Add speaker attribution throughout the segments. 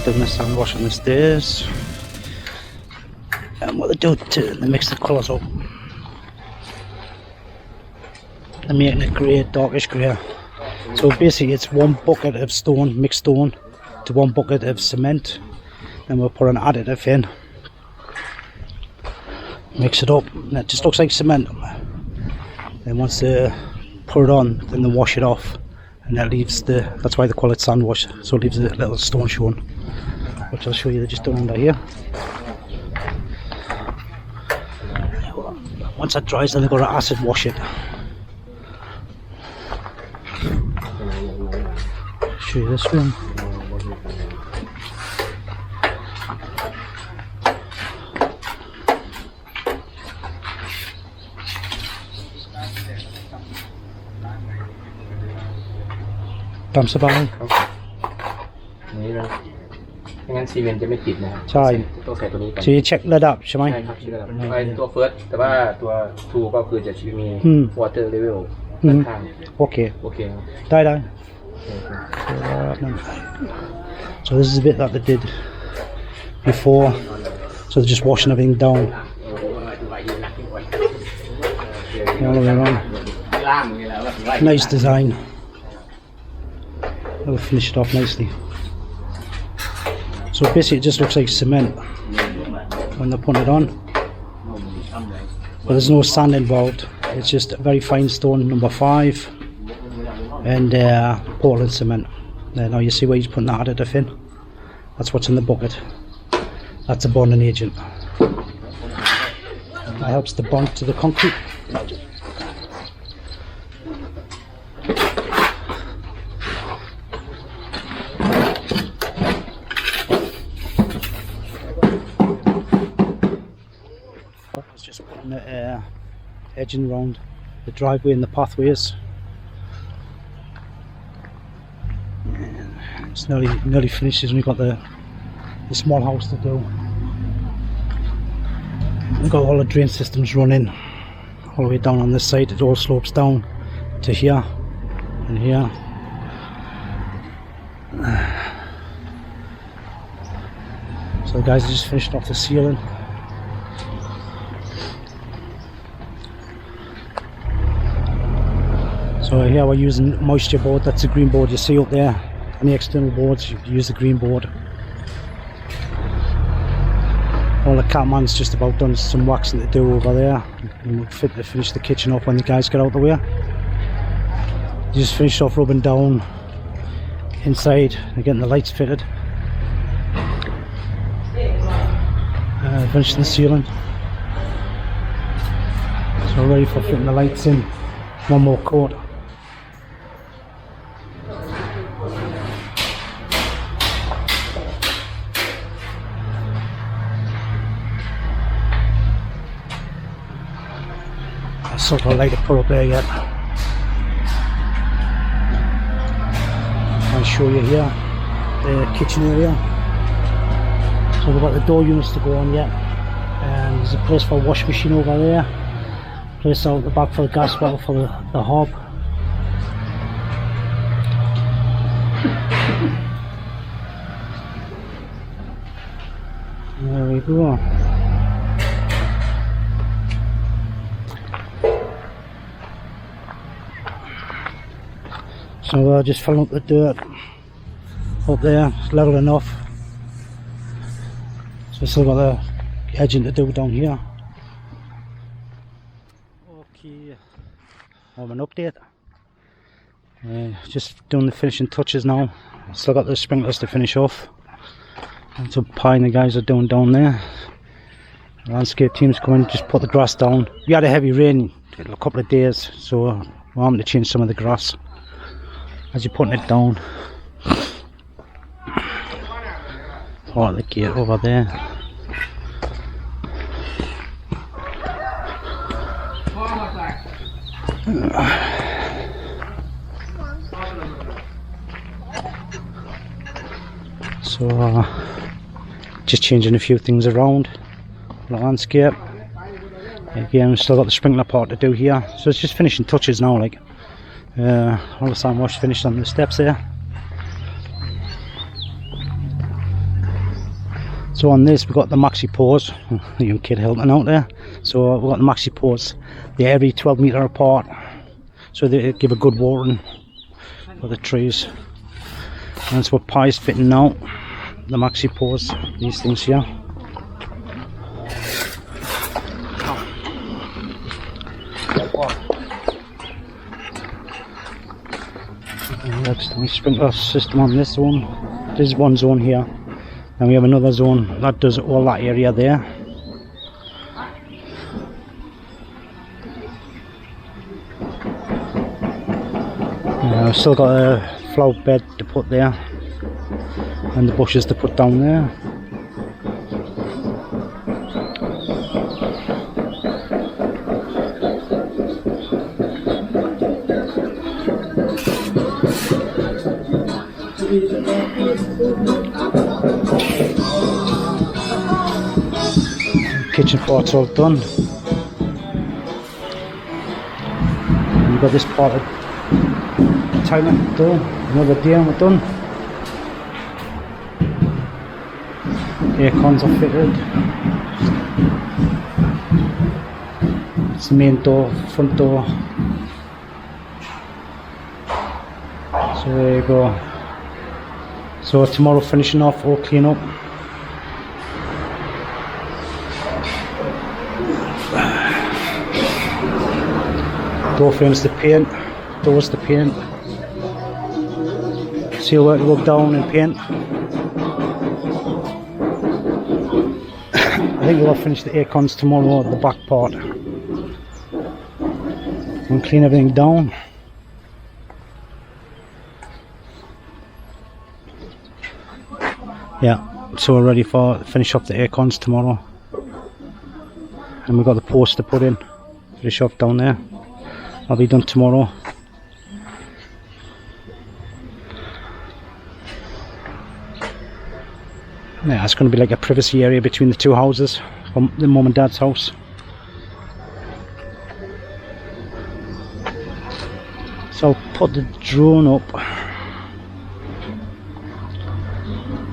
Speaker 1: doing the sand wash on the stairs. And what they do they mix the colours up. They're making it grey, darkish grey. So basically it's 1 bucket of stone, mixed stone, to 1 bucket of cement. Then we'll put an additive in. Mix it up, and it just looks like cement. Then once they put it on, then they wash it off. And that leaves that's why they call it sand wash, so it leaves a little stone showing. Which I'll show you, they're just done under here. Once that dries, then they've got to acid wash it. Show you this room. Tạm sắp bao.
Speaker 2: นี่นะไม่งั้นซีเมนต์จะไม่ติดนะ
Speaker 1: ใช่
Speaker 2: ต้องใส่ตัวนี้กัน
Speaker 1: So you checkระดับใช่ไหม
Speaker 2: ใช่ครับเช็คระดับไอ้ตัวเฟิร์สแต่ว่าตัวทูก็คือจะมี water level ด้านข้าง
Speaker 1: โอเค
Speaker 2: โอเคครับ
Speaker 1: ได้ So this is the bit that they did before. So they're just washing everything down. All the way around. Nice design. They'll finish it off nicely. So basically it just looks like cement when they put it on. But there's no sand involved. It's just a very fine stone, number 5. And Portland cement. There, now you see where he's putting that additive in. That's what's in the bucket. That's a bonding agent. That helps the bond to the concrete. It's just putting the edging around the driveway and the pathways. It's nearly finished, and we've got the small house to do. We've got all the drain systems running all the way down on this side. It all slopes down to here and here. So the guys have just finished off the ceiling. So here we're using moisture board. That's the green board you see up there. Any external boards, you use the green board. All the catman's just about done some waxing to do over there, and we'll fit to finish the kitchen up when the guys get out of the way. Just finished off rubbing down inside and getting the lights fitted. Finishing the ceiling. So ready for fitting the lights in. One more coat. Sort of light to put up there yet. I'll show you here the kitchen area. So we've got the door units to go on yet, and there's a place for a wash machine over there, place out the back for the gas well for the hob. There we go. So just filling up the dirt up there. It's level enough. So still got the edging to do down here. Okay, have an update. Just doing the finishing touches now. Still got the sprinklers to finish off. That's a pine the guys are doing down there. The landscape team's coming, just put the grass down. We had a heavy rain a couple of days, so we're having to change some of the grass as you're putting it down. Oh, the gate over there. So just changing a few things around the landscape. Again, we've still got the sprinkler part to do here, so it's just finishing touches now. Like all the sand wash finished on the steps there. So on this we've got the maxi pores, the young kid helping out there. So we've got the maxi pores, they're every 12 metre apart, so they give a good watering for the trees. And that's what Pi's fitting now, the maxi pores, these things here. That's the sprinkler system on this zone. This is one zone here, and we have another zone that does all that area there. I've still got a flower bed to put there, and the bushes to put down there. Kitchen part's all done. And we've got this part of Thailand done. Another day and we're done. Air cons are fitted. It's the main door, front door. So there you go. So tomorrow finishing off, all clean up. Door frames to paint, doors to paint, seal work to go down and paint. I think we'll finish the air cons tomorrow at the back part. We'll clean everything down. Yeah, so we're ready for finish off the air cons tomorrow. And we've got the post to put in, finish off down there. I'll be done tomorrow. Yeah, it's going to be like a privacy area between the two houses, from the mum and dad's house. So I'll put the drone up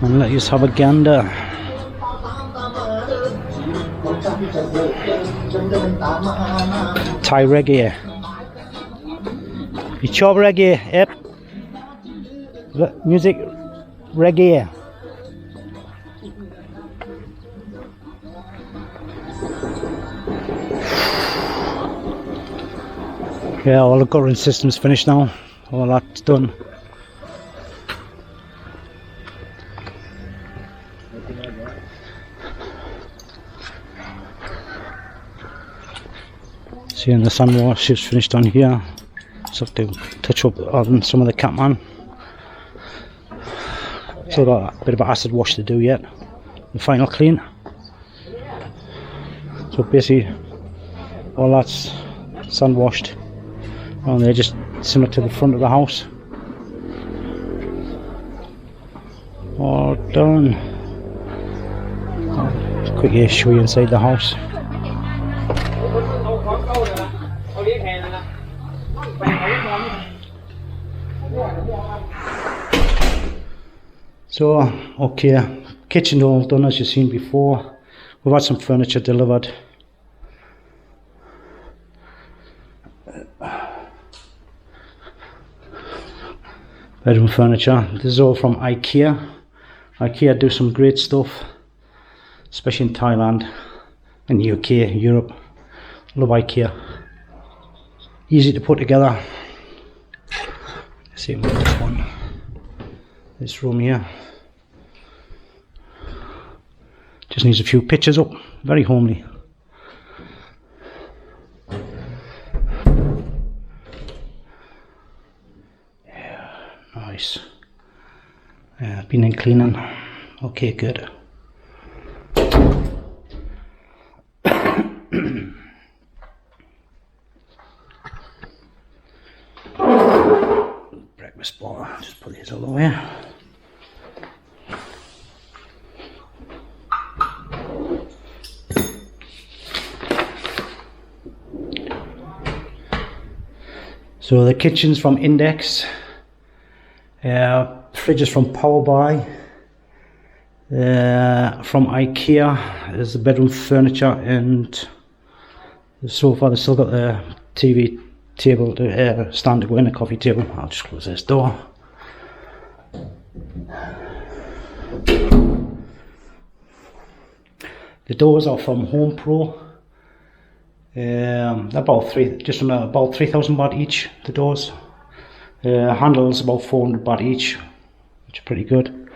Speaker 1: and let you have a gander. Thai reggae. You chop reggae, yep. Music reggae. Yeah, all the guttering system's finished now. All that's done. See, and the sun wash is finished on here. Just have to touch up on some of the Catman. Still got a bit of an acid wash to do yet. The final clean. So basically, all that's sun washed. And they're just similar to the front of the house. All done. I'll quickly show you inside the house. So, okay, kitchen all done as you've seen before. We've had some furniture delivered. Bedroom furniture. This is all from IKEA. IKEA do some great stuff, especially in Thailand and UK, Europe. Love IKEA. Easy to put together. Let's see what this one. This room here. Just needs a few pictures up. Very homely. Yeah, nice. Been in cleaning. Okay, good. Breakfast bar. Just put these all away. So the kitchen's from Index, fridge is from Powerbuy, from IKEA is the bedroom furniture and the sofa. They still got the TV table to stand to go in, a coffee table. I'll just close this door. The doors are from Home Pro. They're about just under about 3,000 baht each. The doors. Handles about 400 baht each, which is pretty good.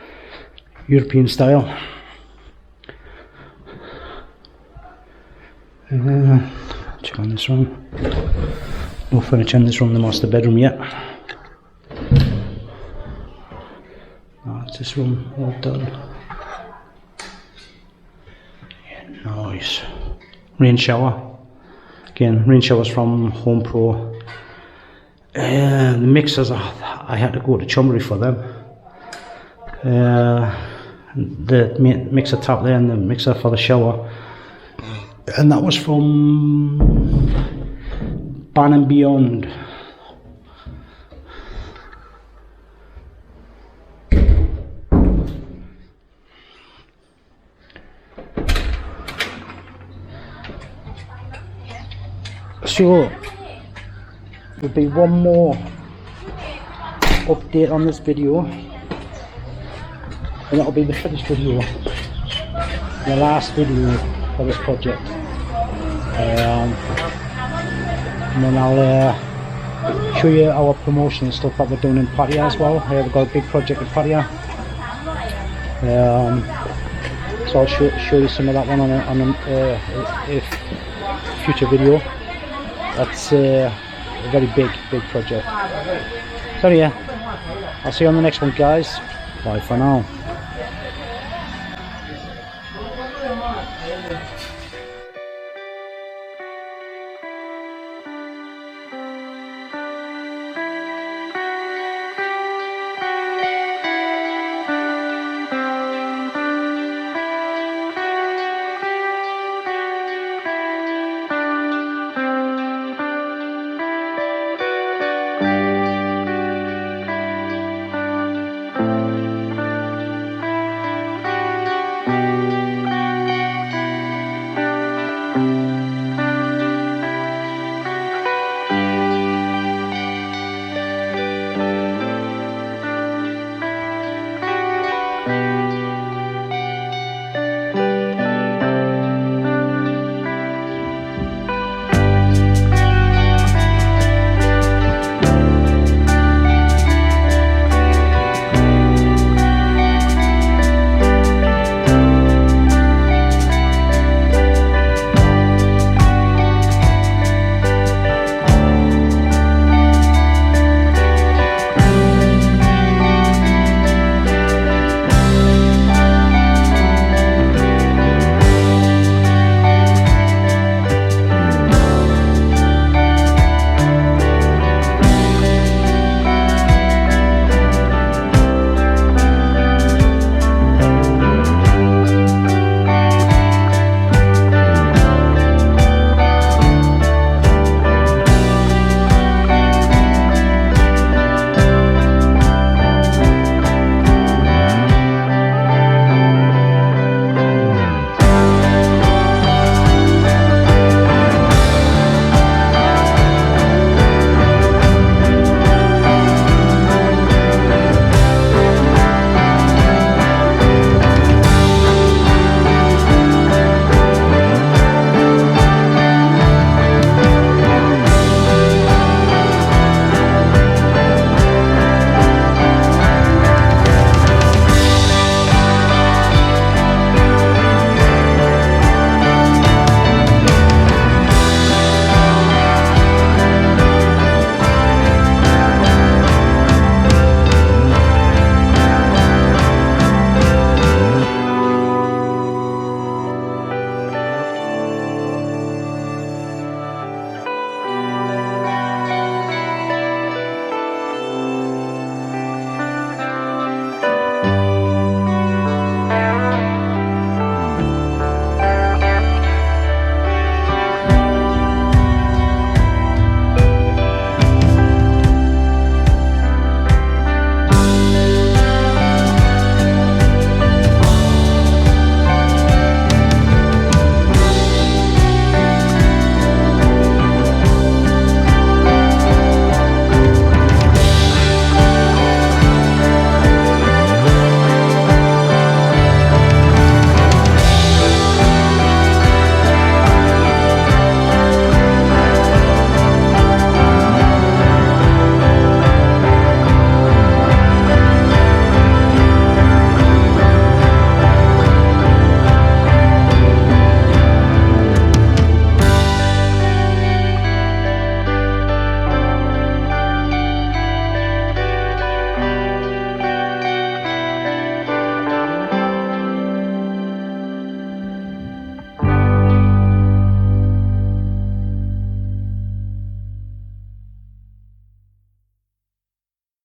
Speaker 1: European style. Check on this room. No furniture in this room, the master bedroom yet. That's this room all done. Nice. Rain shower. Again, rain showers from Home Pro. The mixers, I had to go to Chumbury for them. The mixer tap there and the mixer for the shower. And that was from Bryan & Beyond. So there'll be one more update on this video, and that'll be the finished video, the last video for this project. And then I'll show you our promotion and stuff that we're doing in Pattaya as well. We've got a big project in Pattaya, so I'll show you some of that one on a future video. That's a very big project. So yeah, I'll see you on the next one, guys. Bye for now.